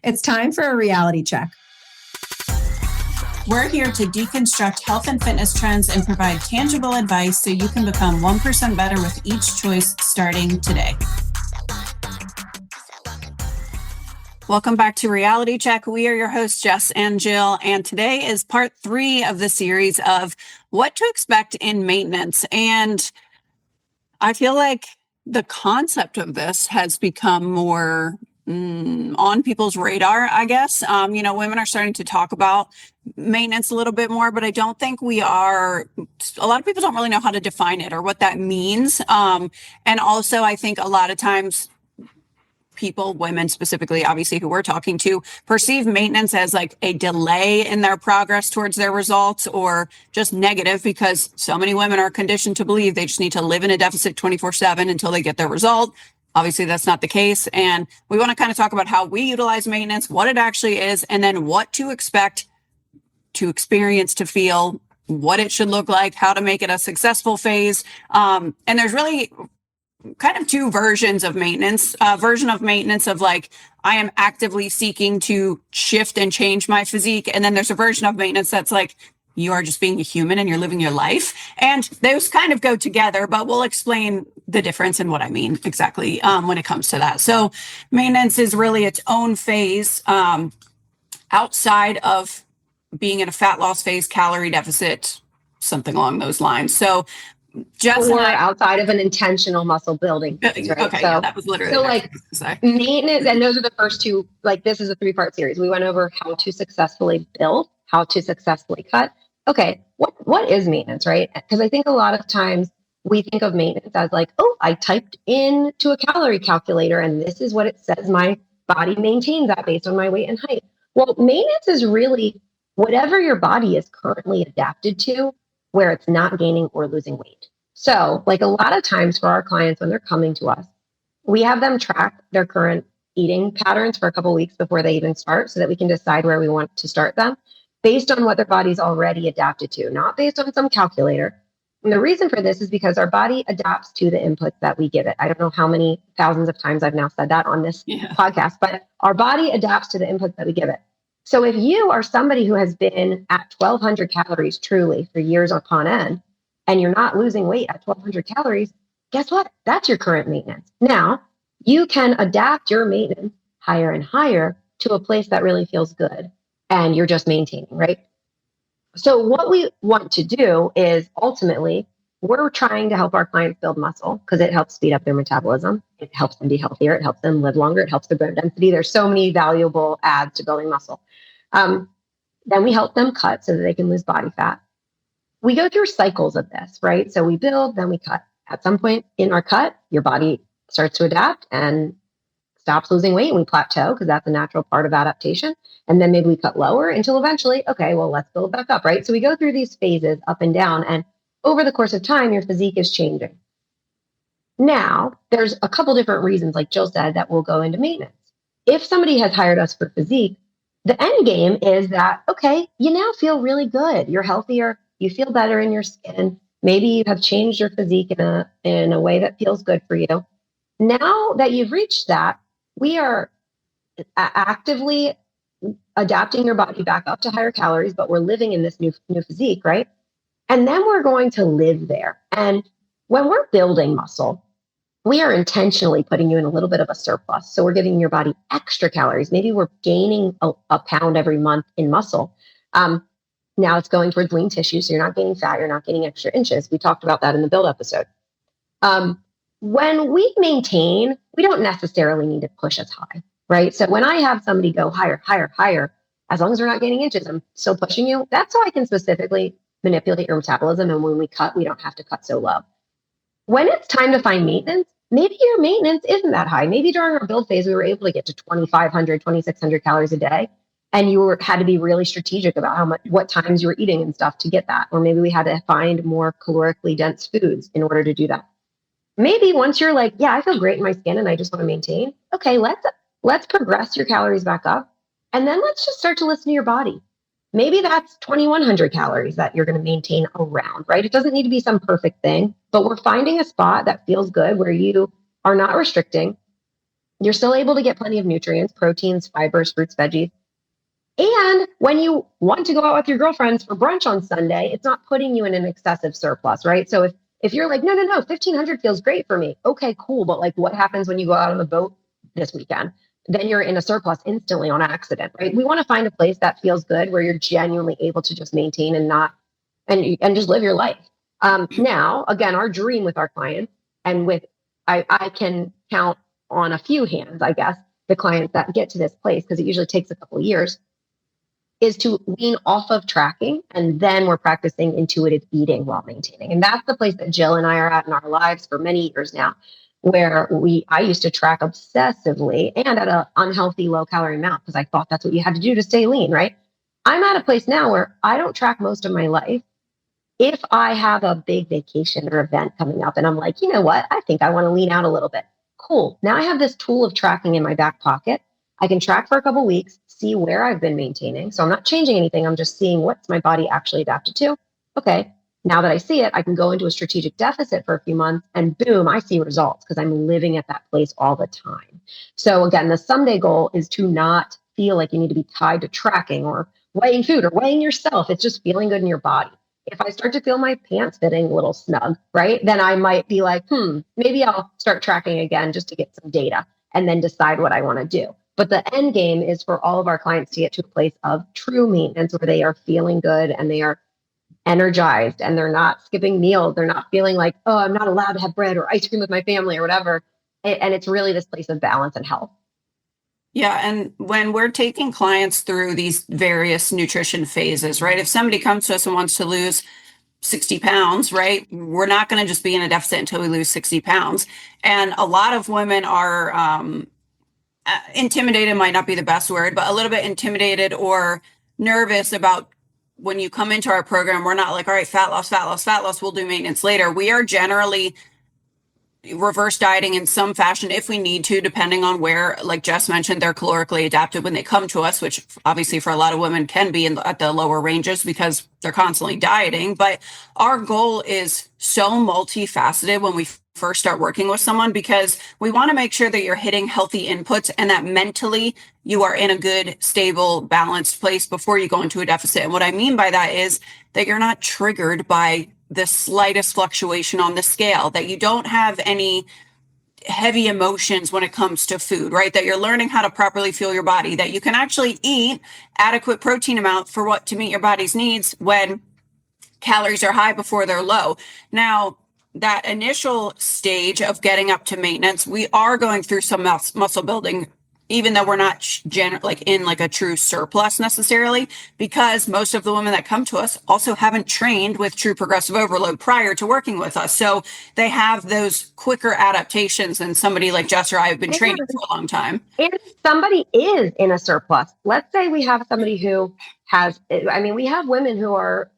It's time for a reality check. We're here to deconstruct health and fitness trends and provide tangible advice so you can become 1% better with each choice starting today. Welcome back to Reality Check. We are your hosts, Jess and Jill, and today is part 3 of the series of what to expect in maintenance. And I feel like the concept of this has become more on people's radar, I guess. Women are starting to talk about maintenance a little bit more, but I don't think a lot of people don't really know how to define it or what that means. And also I think a lot of times people, women specifically, obviously, who we're talking to, perceive maintenance as like a delay in their progress towards their results, or just negative because so many women are conditioned to believe they just need to live in a deficit 24/7 until they get their result. Obviously, that's not the case. And we want to kind of talk about how we utilize maintenance, what it actually is, and then what to expect, to experience, to feel, what it should look like, how to make it a successful phase. And there's really kind of 2 versions of maintenance. Version of maintenance of like, I am actively seeking to shift and change my physique. And then there's a version of maintenance that's like, you are just being a human and you're living your life. And those kind of go together, but we'll explain the difference and what I mean exactly when it comes to that. So maintenance is really its own phase outside of being in a fat loss phase, calorie deficit, something along those lines. So Jess or outside of an intentional muscle building phase, right? Okay, yeah, that was literally so like maintenance, and those are the first 2. Like, this is a 3-part series. We went over how to successfully build, how to successfully cut. Okay, what is maintenance, right? Because I think a lot of times we think of maintenance as like, oh, I typed into a calorie calculator and this is what it says my body maintains that based on my weight and height. Well, maintenance is really whatever your body is currently adapted to, where it's not gaining or losing weight. So like a lot of times for our clients, when they're coming to us, we have them track their current eating patterns for a couple of weeks before they even start, so that we can decide where we want to start them based on what their body's already adapted to, not based on some calculator. And the reason for this is because our body adapts to the inputs that we give it. I don't know how many thousands of times I've now said that on this podcast, but our body adapts to the inputs that we give it. So if you are somebody who has been at 1,200 calories truly for years upon end, and you're not losing weight at 1,200 calories, guess what? That's your current maintenance. Now, you can adapt your maintenance higher and higher to a place that really feels good, and you're just maintaining, right? So what we want to do is ultimately, we're trying to help our clients build muscle because it helps speed up their metabolism. It helps them be healthier. It helps them live longer. It helps their bone density. There's so many valuable adds to building muscle. Then we help them cut so that they can lose body fat. We go through cycles of this, right? So we build, then we cut. At some point in our cut, your body starts to adapt and stops losing weight, and we plateau because that's a natural part of adaptation. And then maybe we cut lower until eventually, okay, well, let's build back up, right? So we go through these phases up and down, and over the course of time, your physique is changing. Now, there's a couple different reasons, like Jill said, that will go into maintenance. If somebody has hired us for physique, the end game is that, okay, you now feel really good. You're healthier. You feel better in your skin. Maybe you have changed your physique in a way that feels good for you. Now that you've reached that, we are actively adapting your body back up to higher calories, but we're living in this new physique, right? And then we're going to live there. And when we're building muscle, we are intentionally putting you in a little bit of a surplus. So we're giving your body extra calories. Maybe we're gaining a pound every month in muscle. Now it's going towards lean tissue. So you're not gaining fat. You're not gaining extra inches. We talked about that in the build episode. When we maintain, we don't necessarily need to push as high, right? So when I have somebody go higher, higher, higher, as long as they're not gaining inches, I'm still pushing you. That's so I can specifically manipulate your metabolism. And when we cut, we don't have to cut so low. When it's time to find maintenance, maybe your maintenance isn't that high. Maybe during our build phase, we were able to get to 2,500, 2,600 calories a day. And you had to be really strategic about what times you were eating and stuff to get that. Or maybe we had to find more calorically dense foods in order to do that. Maybe once you're like, yeah, I feel great in my skin and I just want to maintain. Okay, let's progress your calories back up. And then let's just start to listen to your body. Maybe that's 2,100 calories that you're going to maintain around, right? It doesn't need to be some perfect thing, but we're finding a spot that feels good where you are not restricting. You're still able to get plenty of nutrients, proteins, fibers, fruits, veggies. And when you want to go out with your girlfriends for brunch on Sunday, it's not putting you in an excessive surplus, right? So if you're like, no, 1500 feels great for me. Okay, cool. But like, what happens when you go out on the boat this weekend? Then you're in a surplus instantly on accident, right? We want to find a place that feels good where you're genuinely able to just maintain and not, and just live your life. Now, again, our dream with our clients and with, I can count on a few hands, I guess, the clients that get to this place, because it usually takes a couple of years, is to wean off of tracking, and then we're practicing intuitive eating while maintaining. And that's the place that Jill and I are at in our lives for many years now, where I used to track obsessively and at an unhealthy low calorie amount because I thought that's what you had to do to stay lean, right? I'm at a place now where I don't track most of my life. If I have a big vacation or event coming up and I'm like, you know what, I think I want to lean out a little bit. Cool. Now I have this tool of tracking in my back pocket. I can track for a couple of weeks, see where I've been maintaining. So I'm not changing anything. I'm just seeing what's my body actually adapted to. Okay. Now that I see it, I can go into a strategic deficit for a few months and boom, I see results because I'm living at that place all the time. So again, the someday goal is to not feel like you need to be tied to tracking or weighing food or weighing yourself. It's just feeling good in your body. If I start to feel my pants fitting a little snug, right, then I might be like, maybe I'll start tracking again just to get some data and then decide what I want to do. But the end game is for all of our clients to get to a place of true maintenance where they are feeling good and they are energized and they're not skipping meals. They're not feeling like, oh, I'm not allowed to have bread or ice cream with my family or whatever. And it's really this place of balance and health. Yeah. And when we're taking clients through these various nutrition phases, right? If somebody comes to us and wants to lose 60 pounds, right? We're not going to just be in a deficit until we lose 60 pounds. And a lot of women are intimidated, might not be the best word, but a little bit intimidated or nervous about when you come into our program. We're not like, all right, fat loss, we'll do maintenance later. We are generally reverse dieting in some fashion if we need to, depending on where, like Jess mentioned, they're calorically adapted when they come to us, which obviously for a lot of women can be at the lower ranges because they're constantly dieting. But our goal is so multifaceted when we first start working with someone, because we want to make sure that you're hitting healthy inputs and that mentally you are in a good, stable, balanced place before you go into a deficit. And what I mean by that is that you're not triggered by the slightest fluctuation on the scale, that you don't have any heavy emotions when it comes to food, right? That you're learning how to properly fuel your body, that you can actually eat adequate protein amount for what to meet your body's needs when calories are high before they're low. Now, that initial stage of getting up to maintenance, we are going through some muscle building, even though we're not in like a true surplus necessarily, because most of the women that come to us also haven't trained with true progressive overload prior to working with us. So they have those quicker adaptations than somebody like Jess or I have been training for a long time. And if somebody is in a surplus, let's say we have somebody who has, we have women who are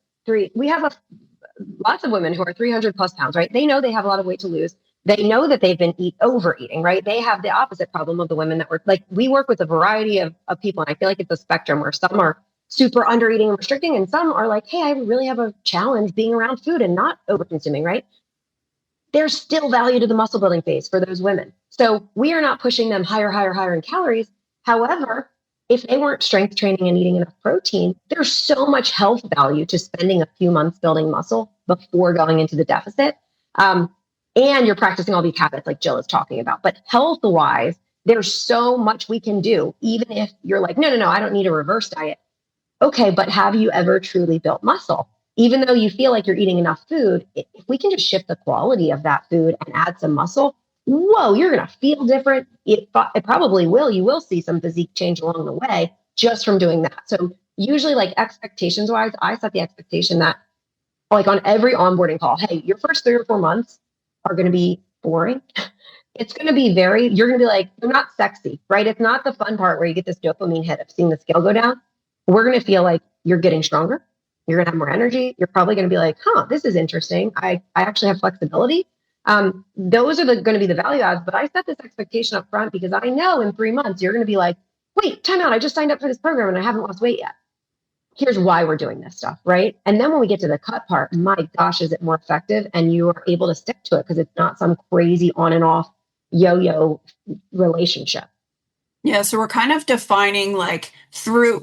lots of women who are 300 plus pounds, right? They know they have a lot of weight to lose. They know that they've been overeating, right? They have the opposite problem of the women that work. Like, we work with a variety of people. And I feel like it's a spectrum where some are super under eating and restricting, and some are like, hey, I really have a challenge being around food and not over consuming, right? There's still value to the muscle building phase for those women. So we are not pushing them higher in calories. However, if they weren't strength training and eating enough protein, there's so much health value to spending a few months building muscle before going into the deficit. And you're practicing all these habits like Jill is talking about. But health-wise, there's so much we can do, even if you're like, no, I don't need a reverse diet. Okay, but have you ever truly built muscle? Even though you feel like you're eating enough food, if we can just shift the quality of that food and add some muscle, whoa, you're going to feel different. It probably will. You will see some physique change along the way just from doing that. So usually, like, expectations-wise, I set the expectation that, like, on every onboarding call, hey, your first 3 or 4 months are going to be boring. It's going to be you're going to be like, they're not sexy, right? It's not the fun part where you get this dopamine hit of seeing the scale go down. We're going to feel like you're getting stronger. You're going to have more energy. You're probably going to be like, this is interesting. I actually have flexibility. Those are going to be the value adds, but I set this expectation up front because I know in 3 months, you're going to be like, wait, time out. I just signed up for this program and I haven't lost weight yet. Here's why we're doing this stuff, right? And then when we get to the cut part, my gosh, is it more effective? And you are able to stick to it because it's not some crazy on and off yo-yo relationship. Yeah, so we're kind of defining like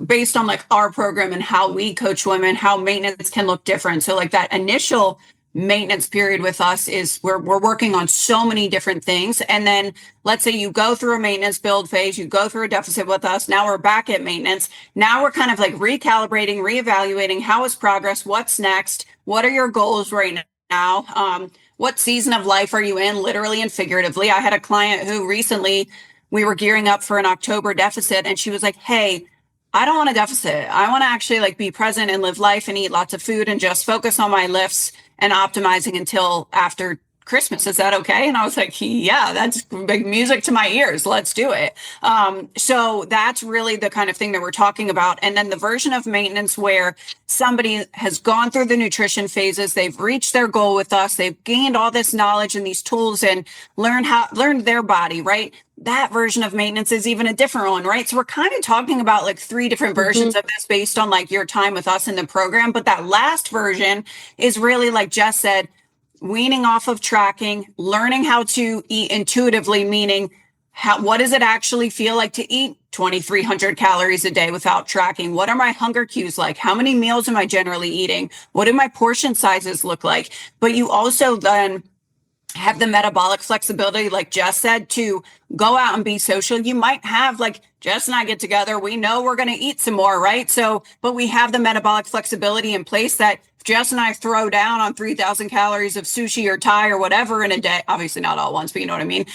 based on like our program and how we coach women, how maintenance can look different. So like that initial maintenance period with us is we're working on so many different things. And then let's say you go through a maintenance build phase, you go through a deficit with us. Now we're back at maintenance. Now we're kind of like recalibrating, reevaluating how is progress, what's next, what are your goals right now? What season of life are you in, literally and figuratively? I had a client who recently we were gearing up for an October deficit, and she was like, hey, I don't want a deficit. I want to actually like be present and live life and eat lots of food and just focus on my lifts and optimizing until after Christmas. Is that okay? And I was like, yeah, that's big music to my ears. Let's do it. So that's really the kind of thing that we're talking about. And then the version of maintenance where somebody has gone through the nutrition phases, they've reached their goal with us, they've gained all this knowledge and these tools and learned their body, right? That version of maintenance is even a different one, right? So we're kind of talking about like three different versions of this based on like your time with us in the program. But that last version is really, like Jess said, weaning off of tracking, learning how to eat intuitively, meaning what does it actually feel like to eat 2,300 calories a day without tracking? What are my hunger cues like? How many meals am I generally eating? What do my portion sizes look like? But you also then have the metabolic flexibility, like Jess said, to go out and be social. You might have like Jess and I get together. We know we're going to eat some more, right? So, but we have the metabolic flexibility in place that Jess and I throw down on 3,000 calories of sushi or Thai or whatever in a day. Obviously not all at once, but you know what I mean?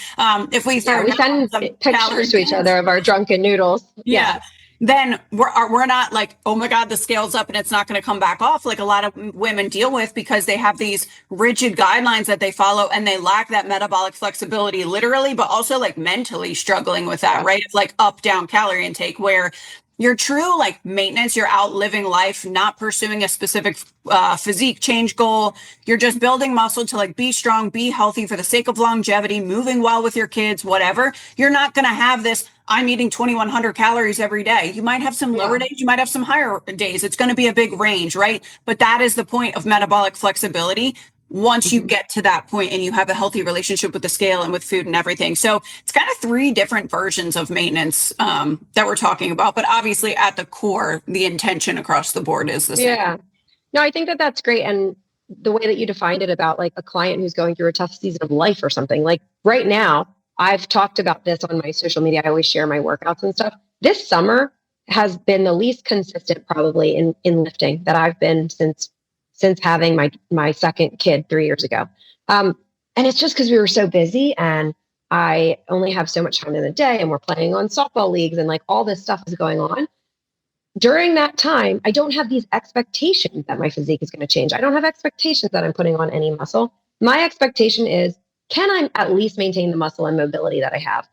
If we throw we send pictures to each other of our drunken noodles. Yeah. Then we're not like, oh my God, the scale's up and it's not going to come back off like a lot of women deal with because they have these rigid guidelines that they follow and they lack that metabolic flexibility literally, but also like mentally struggling with that, right? It's like up, down calorie intake where your true like maintenance, you're out living life, not pursuing a specific physique change goal. You're just building muscle to like be strong, be healthy for the sake of longevity, moving well with your kids, whatever. You're not going to have this, I'm eating 2,100 calories every day. You might have some lower days, you might have some higher days. It's going to be a big range, right? But that is the point of metabolic flexibility. Once you get to that point and you have a healthy relationship with the scale and with food and everything. So it's kind of three different versions of maintenance that we're talking about. But obviously at the core, the intention across the board is the same. Yeah. No, I think that that's great. And the way that you defined it about like a client who's going through a tough season of life or something, like right now, I've talked about this on my social media. I always share my workouts and stuff. This summer has been the least consistent probably in lifting that I've been since having my second kid 3 years ago. And it's just because we were so busy and I only have so much time in the day and we're playing on softball leagues and like all this stuff is going on. During that time, I don't have these expectations that my physique is going to change. I don't have expectations that I'm putting on any muscle. My expectation is, can I at least maintain the muscle and mobility that I have?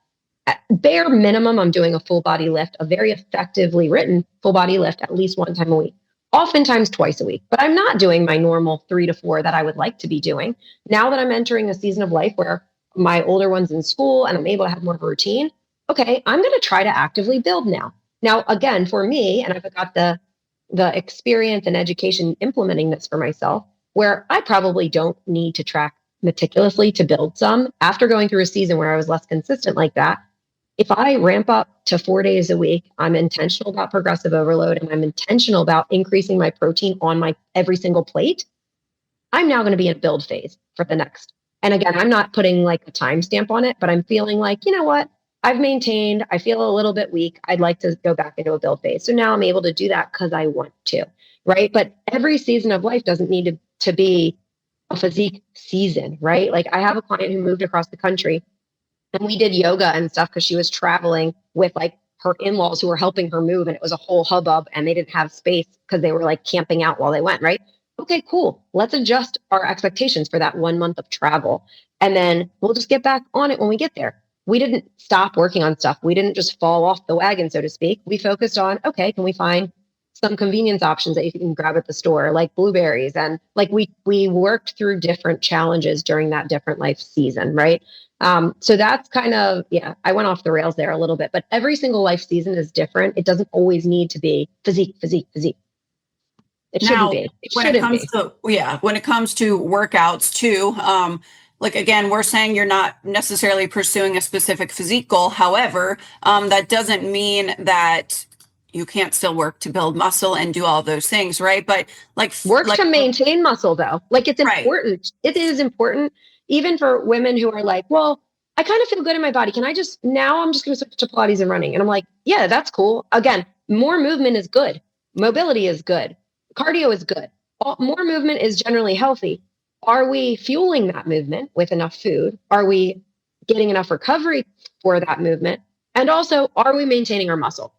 At bare minimum, I'm doing a full body lift, a very effectively written full body lift at least one time a week. Oftentimes twice a week, but I'm not doing my normal 3 to 4 that I would like to be doing. Now that I'm entering a season of life where my older one's in school and I'm able to have more of a routine, okay, I'm going to try to actively build now. Now, again, for me, and I've got the experience and education implementing this for myself, where I probably don't need to track meticulously to build some. After going through a season where I was less consistent like that, if I ramp up to 4 days a week, I'm intentional about progressive overload and I'm intentional about increasing my protein on my every single plate, I'm now going to be in a build phase for the next. And again, I'm not putting like a timestamp on it, but I'm feeling like, you know what? I've maintained, I feel a little bit weak. I'd like to go back into a build phase. So now I'm able to do that because I want to, right? But every season of life doesn't need to be a physique season, right? Like I have a client who moved across the country and we did yoga and stuff because she was traveling with like her in-laws who were helping her move and it was a whole hubbub and they didn't have space because they were like camping out while they went, right? Okay, cool. Let's adjust our expectations for that 1 month of travel. And then we'll just get back on it when we get there. We didn't stop working on stuff. We didn't just fall off the wagon, so to speak. We focused on, okay, can we find some convenience options that you can grab at the store, like blueberries? And like we worked through different challenges during that different life season, right? So that's kind of, yeah, I went off the rails there a little bit, but every single life season is different. It doesn't always need to be physique. It shouldn't be. When it comes to workouts too, like, again, we're saying you're not necessarily pursuing a specific physique goal. However, that doesn't mean that you can't still work to build muscle and do all of those things, right? But work like to maintain muscle though. Like it's right. important. It is important even for women who are like, well, I kind of feel good in my body. Can I just, now I'm just going to switch to Pilates and running. And I'm like, yeah, that's cool. Again, more movement is good. Mobility is good. Cardio is good. More movement is generally healthy. Are we fueling that movement with enough food? Are we getting enough recovery for that movement? And also, are we maintaining our muscle?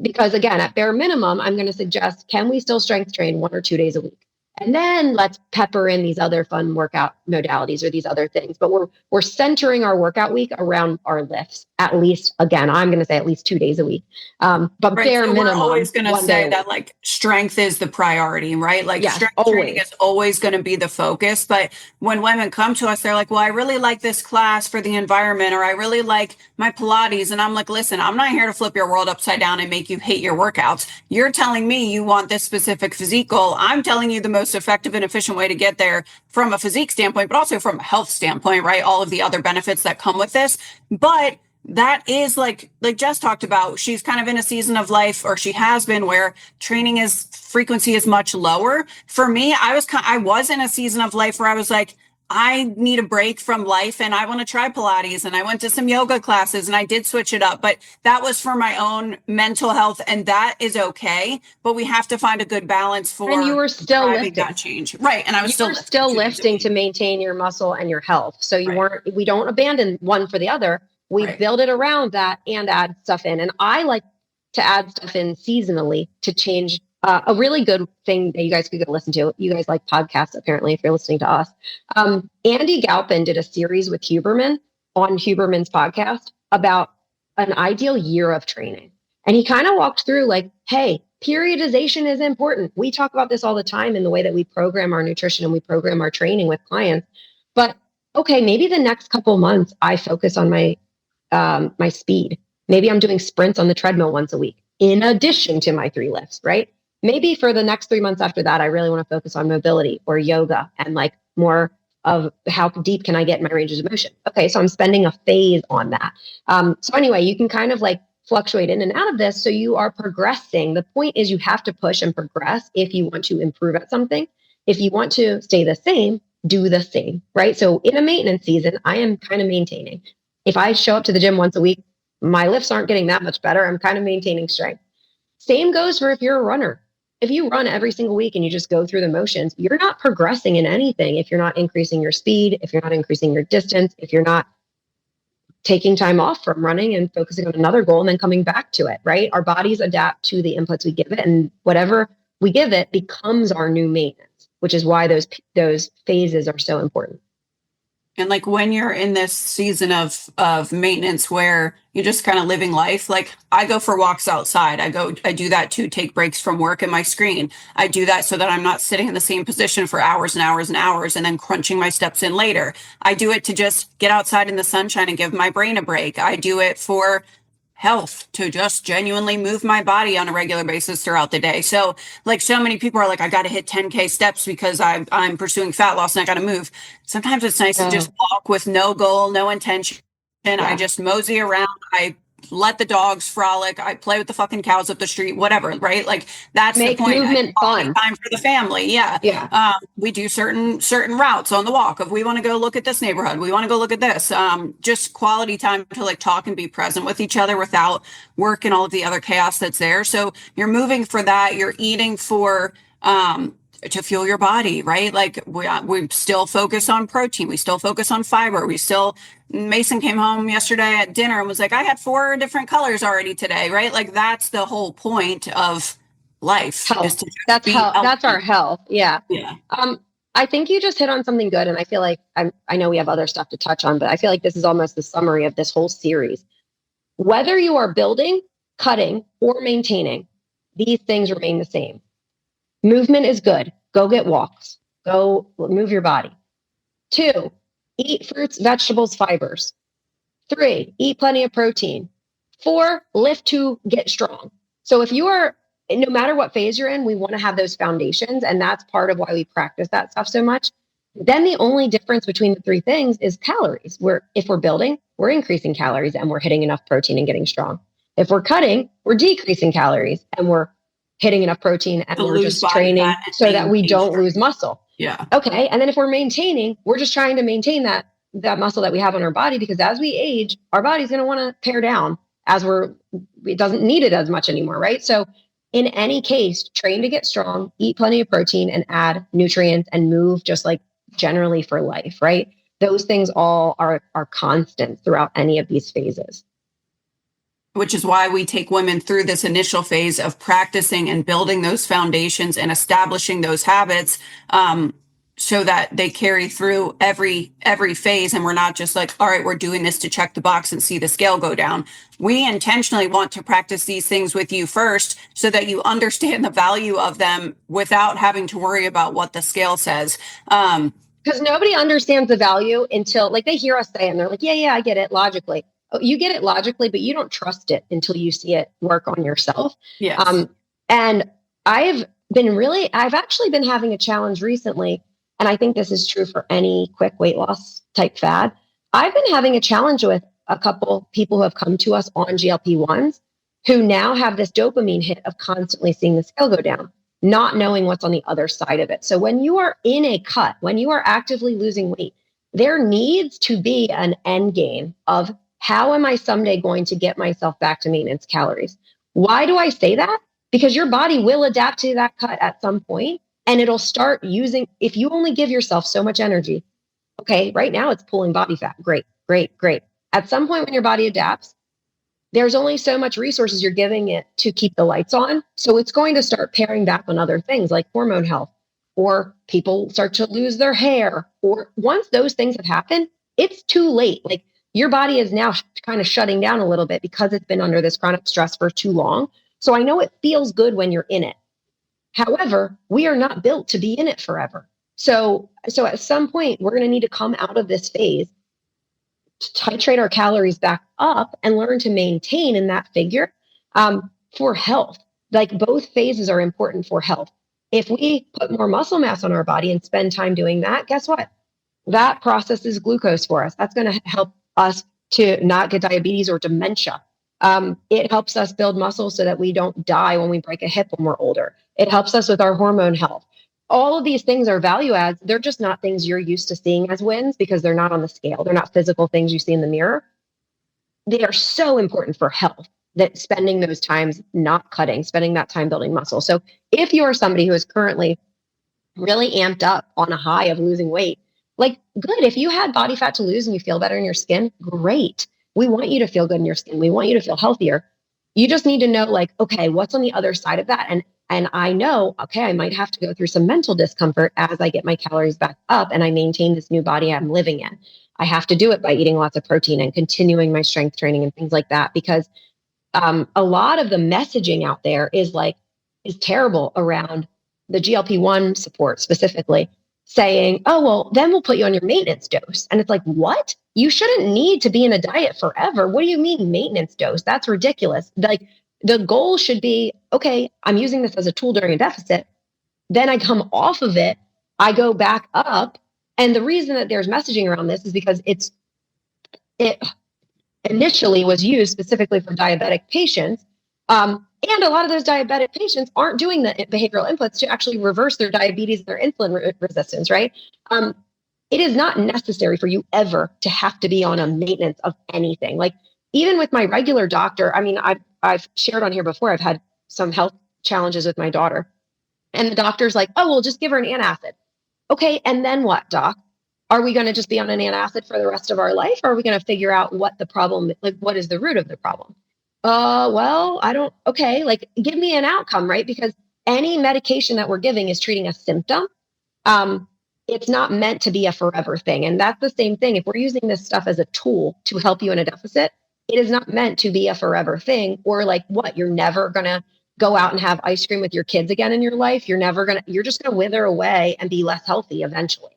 Because again, at bare minimum, I'm going to suggest, can we still strength train 1 or 2 days a week? And then let's pepper in these other fun workout modalities or these other things. But we're centering our workout week around our lifts. At least, again, I'm going to say at least 2 days a week. But right, bare so minimum, we're always going to say that week. like strength is the priority, right? Like Yes, strength always. training is always going to be the focus. But when women come to us, they're like, well, I really like this class for the environment, or I really like my Pilates. And I'm like, listen, I'm not here to flip your world upside down and make you hate your workouts. You're telling me you want this specific physique goal. I'm telling you the most effective and efficient way to get there from a physique standpoint, but also from a health standpoint, right? All of the other benefits that come with this. But that is like Jess talked about, she's kind of in a season of life, or she has been, where training is frequency is much lower. For me, I was in a season of life where I was like, I need a break from life and I want to try Pilates, and I went to some yoga classes and I did switch it up, but that was for my own mental health, and that is okay. But we have to find a good balance for and you were still lifting that change. Right. And I was still lifting to maintain your muscle and your health. So you weren't, we don't abandon one for the other. We build it around that and add stuff in. And I like to add stuff in seasonally to change. A really good thing that you guys could go listen to. You guys like podcasts, apparently, if you're listening to us. Andy Galpin did a series with Huberman on Huberman's podcast about an ideal year of training. And he kind of walked through like, hey, periodization is important. We talk about this all the time in the way that we program our nutrition and we program our training with clients. But okay, maybe the next couple months I focus on my speed. Maybe I'm doing sprints on the treadmill once a week, in addition to my 3 lifts, right? Maybe for the next 3 months after that, I really want to focus on mobility or yoga and like more of how deep can I get in my ranges of motion. Okay, so I'm spending a phase on that. So anyway, you can kind of like fluctuate in and out of this. So you are progressing. The point is you have to push and progress if you want to improve at something. If you want to stay the same, do the same, right? So in a maintenance season, I am kind of maintaining. If I show up to the gym once a week, my lifts aren't getting that much better. I'm kind of maintaining strength. Same goes for if you're a runner. If you run every single week and you just go through the motions, you're not progressing in anything if you're not increasing your speed, if you're not increasing your distance, if you're not taking time off from running and focusing on another goal and then coming back to it, right? Our bodies adapt to the inputs we give it, and whatever we give it becomes our new maintenance, which is why those phases are so important. And like when you're in this season of maintenance where you're just kind of living life, like I go for walks outside. I do that to take breaks from work and my screen. I do that so that I'm not sitting in the same position for hours and hours and hours and then crunching my steps in later. I do it to just get outside in the sunshine and give my brain a break. I do it for health, to just genuinely move my body on a regular basis throughout the day. So like so many people are like, I got to hit 10K steps because I'm pursuing fat loss and I got to move. Sometimes it's nice to just walk with no goal, no intention. And I just mosey around. I let the dogs frolic. I play with the fucking cows up the street, whatever, right? Like that's Make the point. movement fun. Time for the family. Yeah. Yeah. We do certain routes on the walk of, we want to go look at this neighborhood. We want to go look at this. Just quality time to like talk and be present with each other without work and all of the other chaos that's there. So you're moving for that. You're eating for, to fuel your body, right? Like we still focus on protein. We still focus on fiber. Mason came home yesterday at dinner and was like, I had 4 different colors already today, right? Like that's the whole point of life. Health. That's health. That's our health. Yeah. Yeah. I think you just hit on something good. And I feel like I know we have other stuff to touch on, but I feel like this is almost the summary of this whole series. Whether you are building, cutting, or maintaining, these things remain the same. Movement is good. Go get walks. Go move your body. 2, eat fruits, vegetables, fibers. 3, eat plenty of protein. 4, lift to get strong. So if you are, no matter what phase you're in, we want to have those foundations. And that's part of why we practice that stuff so much. Then the only difference between the three things is calories. If we're building, we're increasing calories and we're hitting enough protein and getting strong. If we're cutting, we're decreasing calories and we're hitting enough protein and we're just training so that we don't lose muscle. Yeah. Okay. And then if we're maintaining, we're just trying to maintain that muscle that we have on our body, because as we age, our body's going to want to pare down it doesn't need it as much anymore. Right. So in any case, train to get strong, eat plenty of protein and add nutrients and move just like generally for life. Right. Those things all are constant throughout any of these phases. Which is why we take women through this initial phase of practicing and building those foundations and establishing those habits, so that they carry through every phase. And we're not just like, all right, we're doing this to check the box and see the scale go down. We intentionally want to practice these things with you first so that you understand the value of them without having to worry about what the scale says. Because nobody understands the value until like they hear us say it and they're like, yeah, I get it logically. Oh, you get it logically, but you don't trust it until you see it work on yourself. Yes. And I've actually been having a challenge recently. And I think this is true for any quick weight loss type fad. I've been having a challenge with a couple people who have come to us on GLP-1s who now have this dopamine hit of constantly seeing the scale go down, not knowing what's on the other side of it. So when you are in a cut, when you are actively losing weight, there needs to be an end game of how am I someday going to get myself back to maintenance calories? Why do I say that? Because your body will adapt to that cut at some point. And it'll start using, if you only give yourself so much energy, okay, right now it's pulling body fat. Great. At some point when your body adapts, there's only so much resources you're giving it to keep the lights on. So it's going to start paring back on other things like hormone health, or people start to lose their hair. Or once those things have happened, it's too late. Like your body is now kind of shutting down a little bit because it's been under this chronic stress for too long. So I know it feels good when you're in it. However, we are not built to be in it forever. So at some point, we're going to need to come out of this phase, to titrate our calories back up and learn to maintain in that figure for health. Like both phases are important for health. If we put more muscle mass on our body and spend time doing that, guess what? That processes glucose for us. That's going to help us to not get diabetes or dementia. It helps us build muscle so that we don't die when we break a hip when we're older. It helps us with our hormone health. All of these things are value adds. They're just not things you're used to seeing as wins because they're not on the scale. They're not physical things you see in the mirror. They are so important for health that spending those times not cutting, spending that time building muscle. So if you are somebody who is currently really amped up on a high of losing weight, like good. If you had body fat to lose and you feel better in your skin, great. We want you to feel good in your skin. We want you to feel healthier. You just need to know like, okay, what's on the other side of that? And I know, okay, I might have to go through some mental discomfort as I get my calories back up and I maintain this new body I'm living in. I have to do it by eating lots of protein and continuing my strength training and things like that, because a lot of the messaging out there is terrible around the GLP-1 support specifically, saying, oh, well, then we'll put you on your maintenance dose. And it's like, what? You shouldn't need to be in a diet forever. What do you mean maintenance dose? That's ridiculous. Like the goal should be, okay, I'm using this as a tool during a deficit. Then I come off of it. I go back up. And the reason that there's messaging around this is because it initially was used specifically for diabetic patients. And a lot of those diabetic patients aren't doing the behavioral inputs to actually reverse their diabetes, their insulin resistance, right? It is not necessary for you ever to have to be on a maintenance of anything. Like even with my regular doctor, I mean, I've shared on here before, I've had some health challenges with my daughter. And the doctor's like, oh, well, just give her an antacid. Okay, and then what, doc? Are we going to just be on an antacid for the rest of our life? Or are we going to figure out what the problem, like what is the root of the problem? Well, like give me an outcome, right? Because any medication that we're giving is treating a symptom. It's not meant to be a forever thing. And that's the same thing. If we're using this stuff as a tool to help you in a deficit, it is not meant to be a forever thing. Or like what, you're never going to go out and have ice cream with your kids again in your life. You're just going to wither away and be less healthy eventually.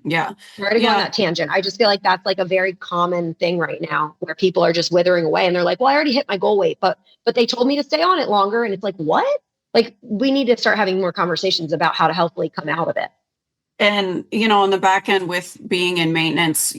Yeah. Sorry to go on that tangent. I just feel like that's like a very common thing right now where people are just withering away and they're like, well, I already hit my goal weight, but they told me to stay on it longer. And it's like, what? Like we need to start having more conversations about how to healthfully come out of it. And, on the back end with being in maintenance,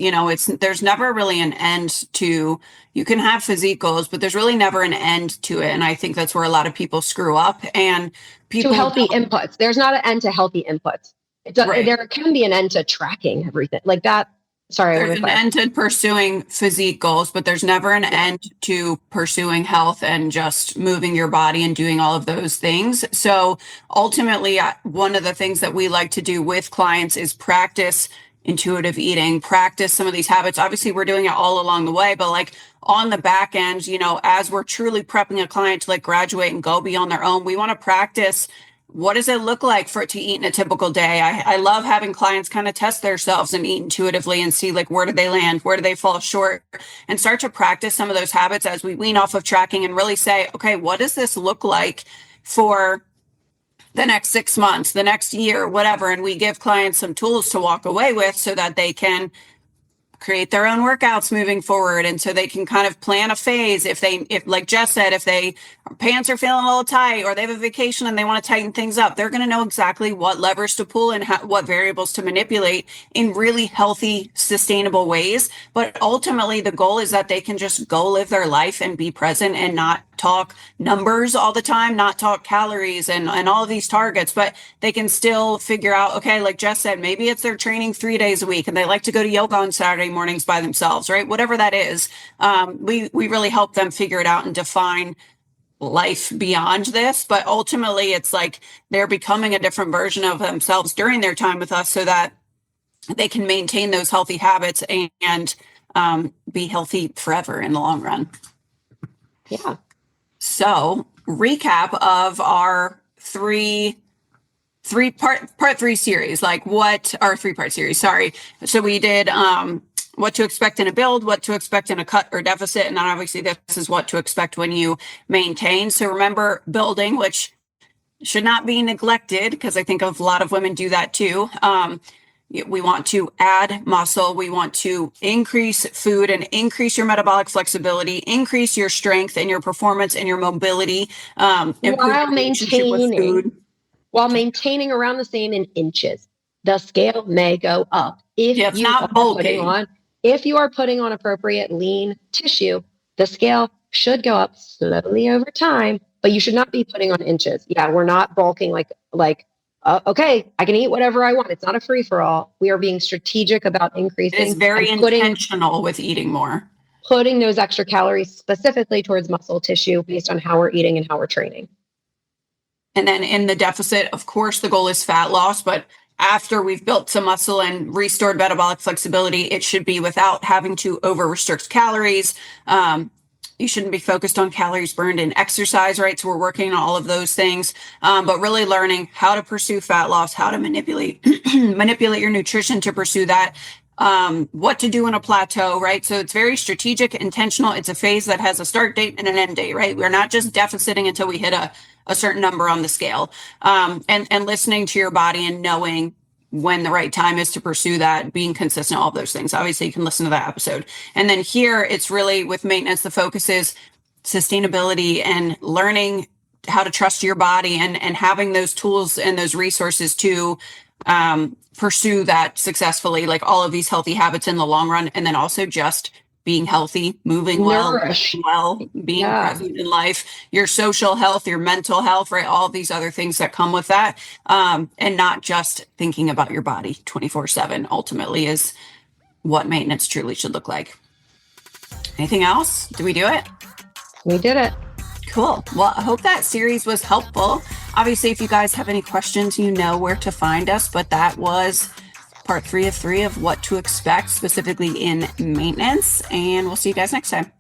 there's never really an end to, you can have physique goals, but there's really never an end to it. And I think that's where a lot of people screw up, and people to healthy inputs. There's not an end to healthy inputs. Right. There can be an end to tracking everything like that. Sorry, there's an end to pursuing physique goals, but there's never an end to pursuing health and just moving your body and doing all of those things. So ultimately, one of the things that we like to do with clients is practice intuitive eating, practice some of these habits. Obviously, we're doing it all along the way, but like on the back end, as we're truly prepping a client to like graduate and go be on their own, we want to practice. What does it look like for it to eat in a typical day? I love having clients kind of test themselves and eat intuitively and see like, where do they land? Where do they fall short? And start to practice some of those habits as we wean off of tracking and really say, okay, what does this look like for the next 6 months, the next year, whatever? And we give clients some tools to walk away with so that they can create their own workouts moving forward. And so they can kind of plan a phase. If like Jess said, if pants are feeling a little tight or they have a vacation and they want to tighten things up, they're going to know exactly what levers to pull and what variables to manipulate in really healthy, sustainable ways. But ultimately, the goal is that they can just go live their life and be present and not talk numbers all the time, not talk calories and all of these targets, but they can still figure out, okay, like Jess said, maybe it's their training 3 days a week and they like to go to yoga on Saturday mornings by themselves, right? Whatever that is, we really help them figure it out and define life beyond this. But ultimately, it's like they're becoming a different version of themselves during their time with us so that they can maintain those healthy habits and be healthy forever in the long run. Yeah. So recap of our part three series, like what our 3-part series, sorry. So we did what to expect in a build, what to expect in a cut or deficit. And then obviously this is what to expect when you maintain. So remember building, which should not be neglected because I think a lot of women do that too. We want to add muscle. We want to increase food and increase your metabolic flexibility, increase your strength and your performance and your mobility. While maintaining around the same in inches. The scale may go up if you are putting on appropriate lean tissue. The scale should go up slowly over time, but you should not be putting on inches. Yeah, we're not bulking like okay, I can eat whatever I want. It's not a free for all. We are being strategic about increasing. It's very intentional with eating more. Putting those extra calories specifically towards muscle tissue based on how we're eating and how we're training. And then in the deficit, of course, the goal is fat loss, but after we've built some muscle and restored metabolic flexibility, it should be without having to over restrict calories. You shouldn't be focused on calories burned in exercise, right? So we're working on all of those things, but really learning how to pursue fat loss, how to manipulate your nutrition to pursue that, what to do in a plateau, right? So it's very strategic, intentional. It's a phase that has a start date and an end date, right? We're not just deficiting until we hit a certain number on the scale, and listening to your body and knowing when the right time is to pursue that, being consistent, all of those things. Obviously, you can listen to that episode. And then here, it's really with maintenance, the focus is sustainability and learning how to trust your body and having those tools and those resources to pursue that successfully, like all of these healthy habits in the long run. And then also just being healthy, moving well, being present in life, your social health, your mental health, right? All these other things that come with that. And not just thinking about your body 24/7 ultimately is what maintenance truly should look like. Anything else? Did we do it? We did it. Cool. Well, I hope that series was helpful. Obviously, if you guys have any questions, you know where to find us, but that was part 3 of what to expect specifically in maintenance. And we'll see you guys next time.